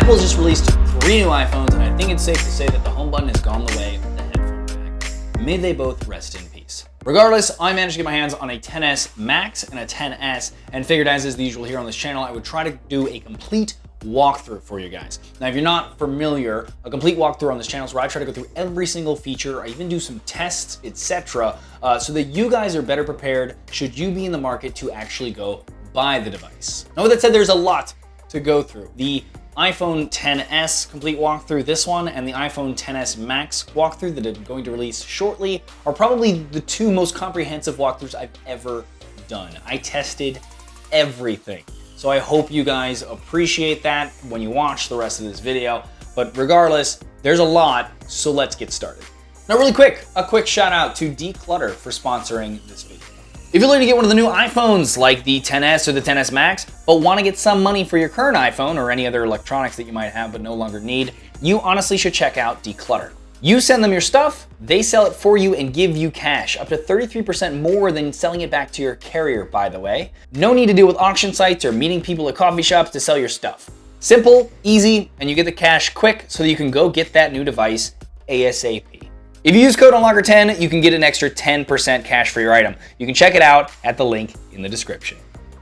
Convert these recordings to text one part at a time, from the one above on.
Apple's just released 3 new iPhones, and I think it's safe to say that the home button has gone the way of the headphone jack. May they both rest in peace. Regardless, I managed to get my hands on a XS Max and a XS, and figured, as is the usual here on this channel, I would try to do a complete walkthrough for you guys. Now, if you're not familiar, a complete walkthrough on this channel is where I try to go through every single feature. I even do some tests, etc., so that you guys are better prepared should you be in the market to actually go buy the device. Now, with that said, there's a lot to go through. The iPhone XS complete walkthrough, this one, and the iPhone XS Max walkthrough that I'm going to release shortly are probably the 2 most comprehensive walkthroughs I've ever done. I tested everything. So I hope you guys appreciate that when you watch the rest of this video. But regardless, there's a lot, so let's get started. Now really quick, a quick shout out to Declutter for sponsoring this video. If you're looking to get one of the new iPhones like the XS or the XS Max, but want to get some money for your current iPhone or any other electronics that you might have but no longer need, you honestly should check out Declutter. You send them your stuff, they sell it for you and give you cash, up to 33% more than selling it back to your carrier, by the way. No need to deal with auction sites or meeting people at coffee shops to sell your stuff. Simple, easy, and you get the cash quick so that you can go get that new device ASAP. If you use code UNLOCKER10, you can get an extra 10% cash for your item. You can check it out at the link in the description.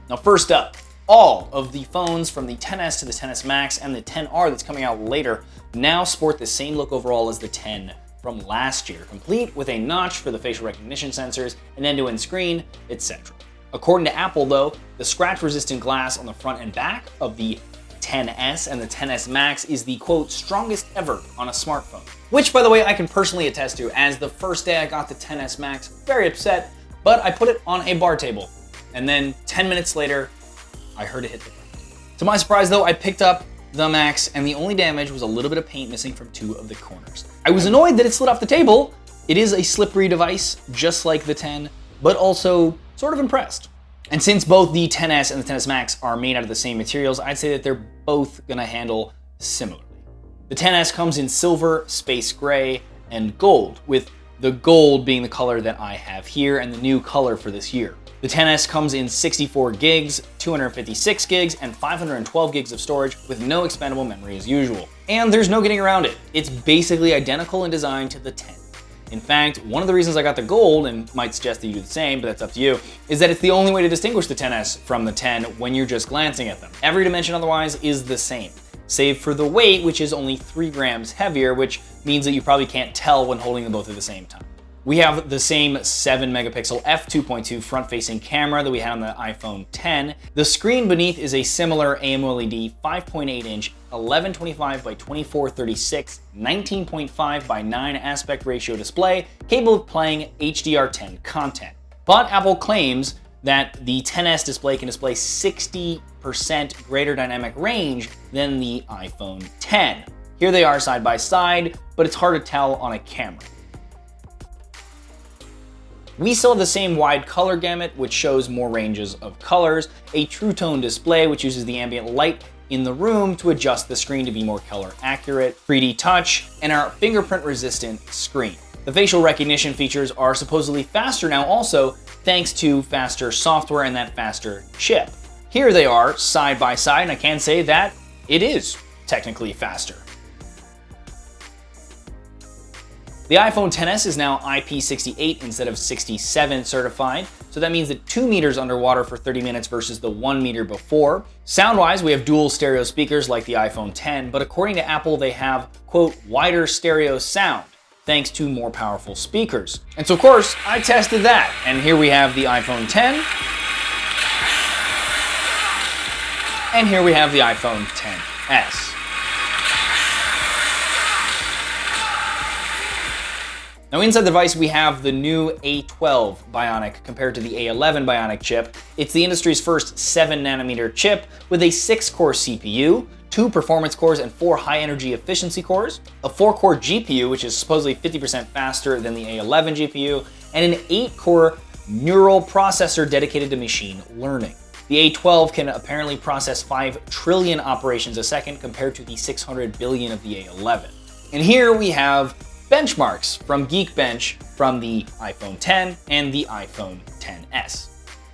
Now, first up, all of the phones from the XS to the XS Max and the XR that's coming out later now sport the same look overall as the 10 from last year, complete with a notch for the facial recognition sensors, an end-to-end screen, etc. According to Apple, though, the scratch-resistant glass on the front and back of the XS and the XS Max is the, quote, strongest ever on a smartphone. Which, by the way, I can personally attest to, as the first day I got the XS Max, very upset, but I put it on a bar table. And then 10 minutes later, I heard it hit the ground. To my surprise, though, I picked up the Max, and the only damage was a little bit of paint missing from 2 of the corners. I was annoyed that it slid off the table. It is a slippery device, just like the 10, but also sort of impressed. And since both the XS and the XS Max are made out of the same materials, I'd say that they're both gonna handle similarly. The XS comes in silver, space gray, and gold, with the gold being the color that I have here and the new color for this year. The XS comes in 64 gigs, 256 gigs, and 512 gigs of storage with no expandable memory as usual. And there's no getting around it. It's basically identical in design to the 10. In fact, one of the reasons I got the gold, and might suggest that you do the same, but that's up to you, is that it's the only way to distinguish the XS from the 10 when you're just glancing at them. Every dimension otherwise is the same, save for the weight, which is only 3 grams heavier, which means that you probably can't tell when holding them both at the same time. We have the same 7 megapixel f2.2 front-facing camera that we had on the iPhone X. The screen beneath is a similar AMOLED 5.8-inch 1125 by 2436 19.5 by 9 aspect ratio display capable of playing HDR10 content. But Apple claims that the XS display can display 60% greater dynamic range than the iPhone X. Here they are side by side, but it's hard to tell on a camera. We still have the same wide color gamut, which shows more ranges of colors, a true tone display, which uses the ambient light in the room to adjust the screen to be more color accurate, 3D touch, and our fingerprint resistant screen. The facial recognition features are supposedly faster now also, thanks to faster software and that faster chip. Here they are side by side, and I can say that it is technically faster. The iPhone XS is now IP68 instead of 67 certified, so that means that 2 meters underwater for 30 minutes versus the 1 meter before. Sound-wise, we have dual stereo speakers like the iPhone X, but according to Apple, they have, quote, wider stereo sound, thanks to more powerful speakers. And so, of course, I tested that, and here we have the iPhone X, and here we have the iPhone XS. Now inside the device, we have the new A12 Bionic compared to the A11 Bionic chip. It's the industry's first 7nm chip with a 6-core CPU, 2 performance cores, and 4 high-energy efficiency cores, a 4-core GPU, which is supposedly 50% faster than the A11 GPU, and an 8-core neural processor dedicated to machine learning. The A12 can apparently process 5 trillion operations a second compared to the 600 billion of the A11. And here we have benchmarks from Geekbench from the iPhone X and the iPhone XS.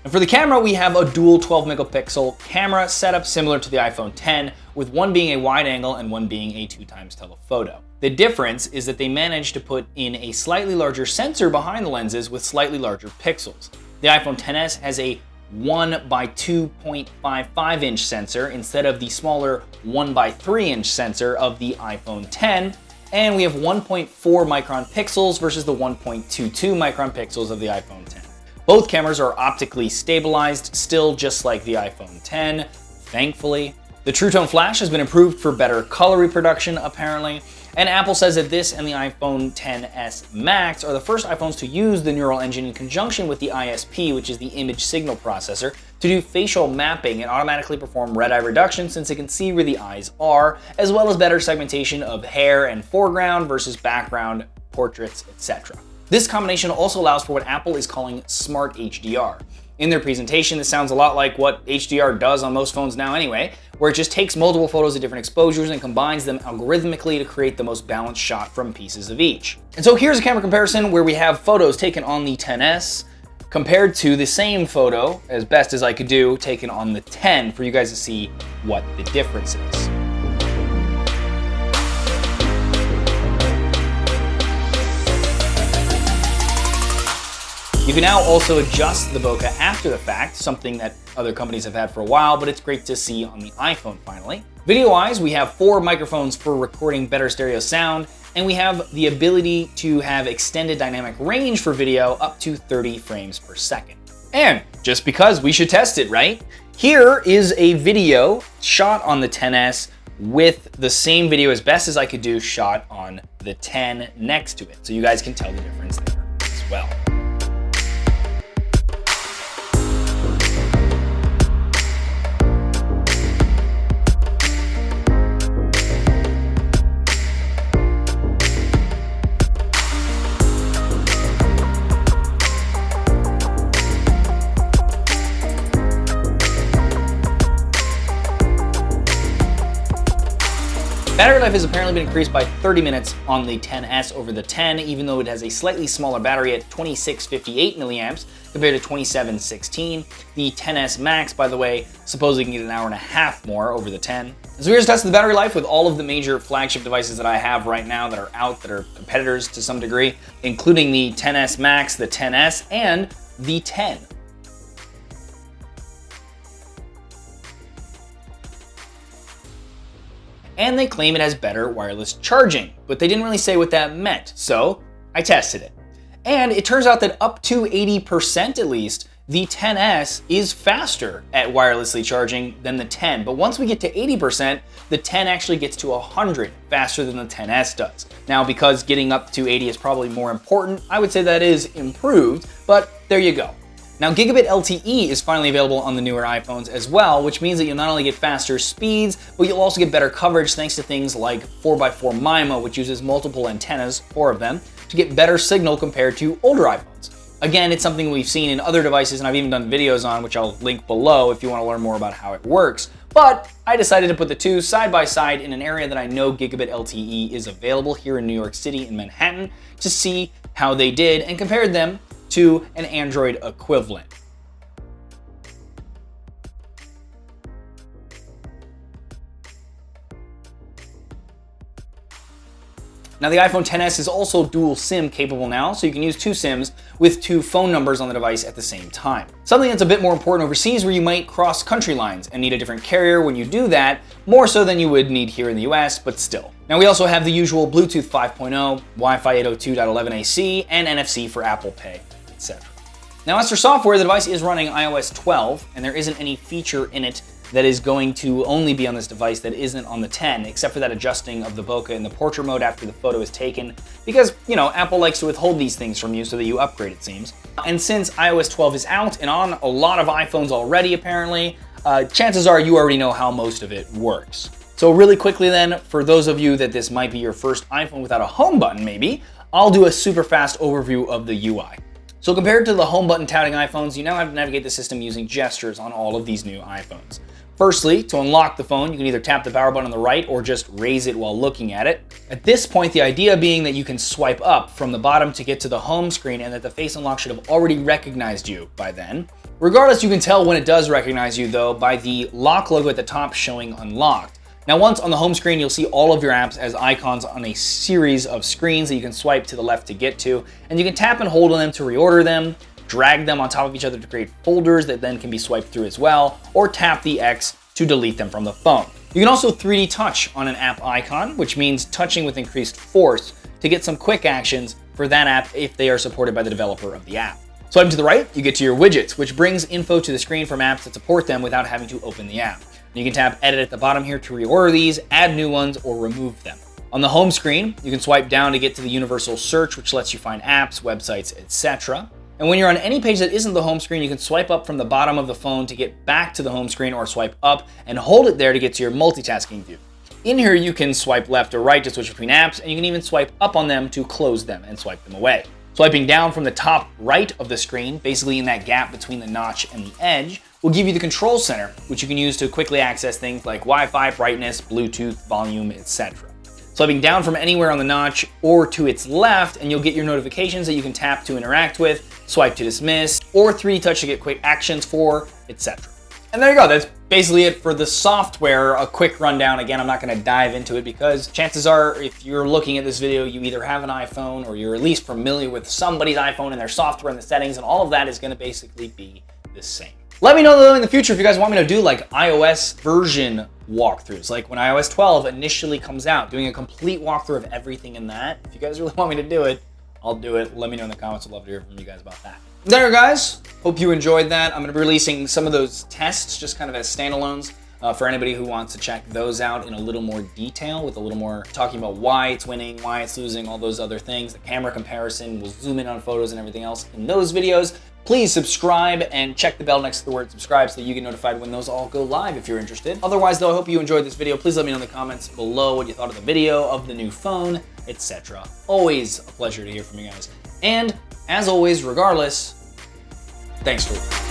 And for the camera, we have a dual 12 megapixel camera setup similar to the iPhone X, with one being a wide angle and one being a 2x telephoto. The difference is that they managed to put in a slightly larger sensor behind the lenses with slightly larger pixels. The iPhone XS has a 1 by 2.55 inch sensor instead of the smaller 1 by 3 inch sensor of the iPhone X, and we have 1.4 micron pixels versus the 1.22 micron pixels of the iPhone X. Both cameras are optically stabilized, still just like the iPhone X, thankfully. The True Tone flash has been improved for better color reproduction, apparently, and Apple says that this and the iPhone XS Max are the first iPhones to use the neural engine in conjunction with the ISP, which is the image signal processor, to do facial mapping and automatically perform red eye reduction since it can see where the eyes are, as well as better segmentation of hair and foreground versus background, portraits, etc. This combination also allows for what Apple is calling Smart HDR. In their presentation, this sounds a lot like what HDR does on most phones now anyway, where it just takes multiple photos at different exposures and combines them algorithmically to create the most balanced shot from pieces of each. And so here's a camera comparison where we have photos taken on the XS compared to the same photo, as best as I could do, taken on the X for you guys to see what the difference is. You can now also adjust the bokeh after the fact, something that other companies have had for a while, but it's great to see on the iPhone finally. Video-wise, we have 4 microphones for recording better stereo sound, and we have the ability to have extended dynamic range for video up to 30 frames per second. And just because, we should test it, right? Here is a video shot on the XS with the same video as best as I could do shot on the X next to it, so you guys can tell the difference there as well. Battery life has apparently been increased by 30 minutes on the XS over the X, even though it has a slightly smaller battery at 2658 milliamps compared to 2716. The XS Max, by the way, supposedly can get an hour and a half more over the X. So here's a test of the battery life with all of the major flagship devices that I have right now that are out, that are competitors to some degree, including the XS Max, the XS, and the X. And they claim it has better wireless charging, but they didn't really say what that meant, so I tested it. And it turns out that up to 80% at least, the XS is faster at wirelessly charging than the X, but once we get to 80%, the X actually gets to 100 faster than the XS does. Now, because getting up to 80 is probably more important, I would say that is improved, but there you go. Now, Gigabit LTE is finally available on the newer iPhones as well, which means that you'll not only get faster speeds, but you'll also get better coverage thanks to things like 4x4 MIMO, which uses multiple antennas, 4 of them, to get better signal compared to older iPhones. Again, it's something we've seen in other devices and I've even done videos on, which I'll link below if you want to learn more about how it works. But I decided to put the two side by side in an area that I know Gigabit LTE is available here in New York City in Manhattan to see how they did and compared them to an Android equivalent. Now, the iPhone XS is also dual SIM capable now, so you can use 2 SIMs with 2 phone numbers on the device at the same time. Something that's a bit more important overseas where you might cross country lines and need a different carrier when you do that, more so than you would need here in the US, but still. Now, we also have the usual Bluetooth 5.0, Wi-Fi 802.11ac, and NFC for Apple Pay, etc. Now, as for software, the device is running iOS 12, and there isn't any feature in it that is going to only be on this device that isn't on the X, except for that adjusting of the bokeh in the portrait mode after the photo is taken, because, you know, Apple likes to withhold these things from you so that you upgrade, it seems. And since iOS 12 is out and on a lot of iPhones already, apparently, chances are you already know how most of it works. So really quickly then, for those of you that this might be your first iPhone without a home button maybe, I'll do a super fast overview of the UI. So compared to the home button touting iPhones, you now have to navigate the system using gestures on all of these new iPhones. Firstly, to unlock the phone, you can either tap the power button on the right or just raise it while looking at it. At this point, the idea being that you can swipe up from the bottom to get to the home screen and that the face unlock should have already recognized you by then. Regardless, you can tell when it does recognize you though by the lock logo at the top showing unlocked. Now once on the home screen, you'll see all of your apps as icons on a series of screens that you can swipe to the left to get to, and you can tap and hold on them to reorder them, drag them on top of each other to create folders that then can be swiped through as well, or tap the X to delete them from the phone. You can also 3D touch on an app icon, which means touching with increased force to get some quick actions for that app if they are supported by the developer of the app. Swiping to the right, you get to your widgets, which brings info to the screen from apps that support them without having to open the app. You can tap edit at the bottom here to reorder these, add new ones, or remove them. On the home screen, you can swipe down to get to the universal search, which lets you find apps, websites, etc. And when you're on any page that isn't the home screen, you can swipe up from the bottom of the phone to get back to the home screen, or swipe up and hold it there to get to your multitasking view. In here, you can swipe left or right to switch between apps, and you can even swipe up on them to close them and swipe them away. Swiping down from the top right of the screen, basically in that gap between the notch and the edge, will give you the control center, which you can use to quickly access things like Wi-Fi, brightness, Bluetooth, volume, etc. Swiping down from anywhere on the notch or to its left, and you'll get your notifications that you can tap to interact with, swipe to dismiss, or 3D touch to get quick actions for, etc. And there you go, that's basically it for the software. A quick rundown. Again, I'm not gonna dive into it because chances are if you're looking at this video, you either have an iPhone or you're at least familiar with somebody's iPhone and their software and the settings, and all of that is gonna basically be the same. Let me know though in the future if you guys want me to do like iOS version walkthroughs, like when iOS 12 initially comes out, doing a complete walkthrough of everything in that. If you guys really want me to do it, I'll do it. Let me know in the comments. I'd love to hear from you guys about that. There, guys. Hope you enjoyed that. I'm going to be releasing some of those tests just kind of as standalones for anybody who wants to check those out in a little more detail, with a little more talking about why it's winning, why it's losing, all those other things. The camera comparison, we'll zoom in on photos and everything else in those videos. Please subscribe and check the bell next to the word subscribe so that you get notified when those all go live if you're interested. Otherwise though, I hope you enjoyed this video. Please let me know in the comments below what you thought of the video, of the new phone, etc. Always a pleasure to hear from you guys. And as always, regardless, thanks for watching.